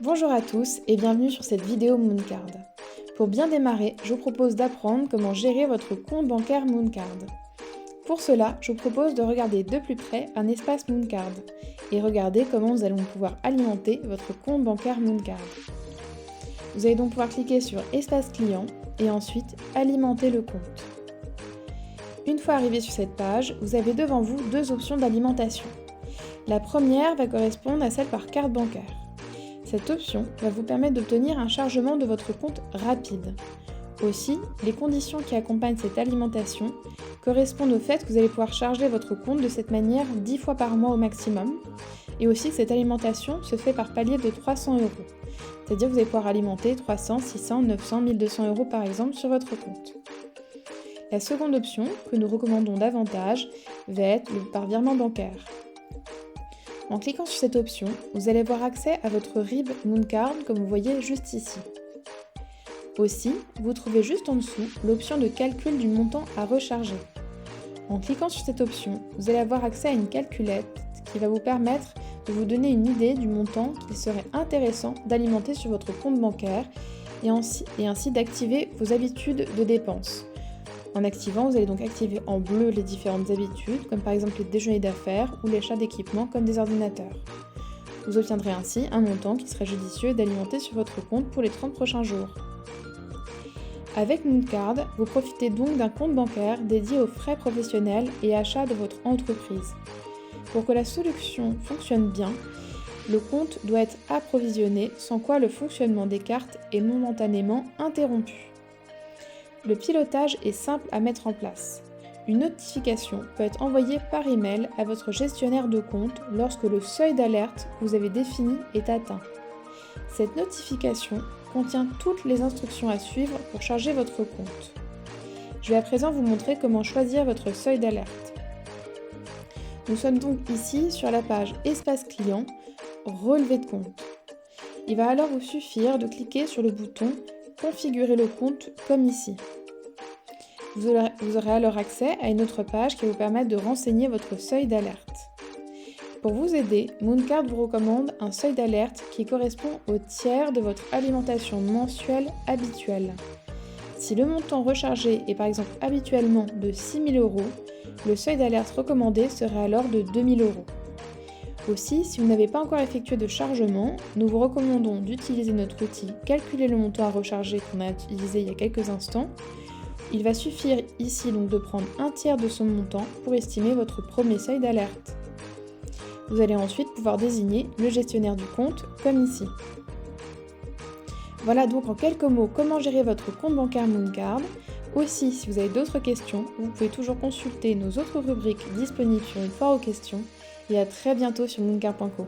Bonjour à tous et bienvenue sur cette vidéo Mooncard. Pour bien démarrer, je vous propose d'apprendre comment gérer votre compte bancaire Mooncard. Pour cela, je vous propose de regarder de plus près un espace Mooncard et regarder comment nous allons pouvoir alimenter votre compte bancaire Mooncard. Vous allez donc pouvoir cliquer sur Espace client et ensuite alimenter le compte. Une fois arrivé sur cette page, vous avez devant vous deux options d'alimentation. La première va correspondre à celle par carte bancaire. Cette option va vous permettre d'obtenir un chargement de votre compte rapide. Aussi, les conditions qui accompagnent cette alimentation correspondent au fait que vous allez pouvoir charger votre compte de cette manière 10 fois par mois au maximum, et aussi que cette alimentation se fait par palier de 300 €. C'est-à-dire que vous allez pouvoir alimenter 300, 600, 900, 1200 € par exemple sur votre compte. La seconde option, que nous recommandons davantage, va être par virement bancaire. En cliquant sur cette option, vous allez avoir accès à votre RIB Mooncard comme vous voyez juste ici. Aussi, vous trouvez juste en dessous l'option de calcul du montant à recharger. En cliquant sur cette option, vous allez avoir accès à une calculette qui va vous permettre de vous donner une idée du montant qu'il serait intéressant d'alimenter sur votre compte bancaire et ainsi d'activer vos habitudes de dépenses. En activant, vous allez donc activer en bleu les différentes habitudes, comme par exemple les déjeuners d'affaires ou l'achat d'équipements comme des ordinateurs. Vous obtiendrez ainsi un montant qui serait judicieux d'alimenter sur votre compte pour les 30 prochains jours. Avec Mooncard, vous profitez donc d'un compte bancaire dédié aux frais professionnels et achats de votre entreprise. Pour que la solution fonctionne bien, le compte doit être approvisionné, sans quoi le fonctionnement des cartes est momentanément interrompu. Le pilotage est simple à mettre en place. Une notification peut être envoyée par email à votre gestionnaire de compte lorsque le seuil d'alerte que vous avez défini est atteint. Cette notification contient toutes les instructions à suivre pour charger votre compte. Je vais à présent vous montrer comment choisir votre seuil d'alerte. Nous sommes donc ici sur la page Espace client, relevé de compte. Il va alors vous suffire de cliquer sur le bouton Configurer le compte comme ici. Vous aurez alors accès à une autre page qui va vous permettre de renseigner votre seuil d'alerte. Pour vous aider, Mooncard vous recommande un seuil d'alerte qui correspond au tiers de votre alimentation mensuelle habituelle. Si le montant rechargé est par exemple habituellement de 6 000 €, le seuil d'alerte recommandé serait alors de 2 000 €. Aussi, si vous n'avez pas encore effectué de chargement, nous vous recommandons d'utiliser notre outil Calculer le montant à recharger qu'on a utilisé il y a quelques instants. Il va suffire ici donc de prendre un tiers de son montant pour estimer votre premier seuil d'alerte. Vous allez ensuite pouvoir désigner le gestionnaire du compte comme ici. Voilà donc en quelques mots comment gérer votre compte bancaire Mooncard. Aussi, si vous avez d'autres questions, vous pouvez toujours consulter nos autres rubriques disponibles sur une foire aux questions. Et à très bientôt sur mooncard.co.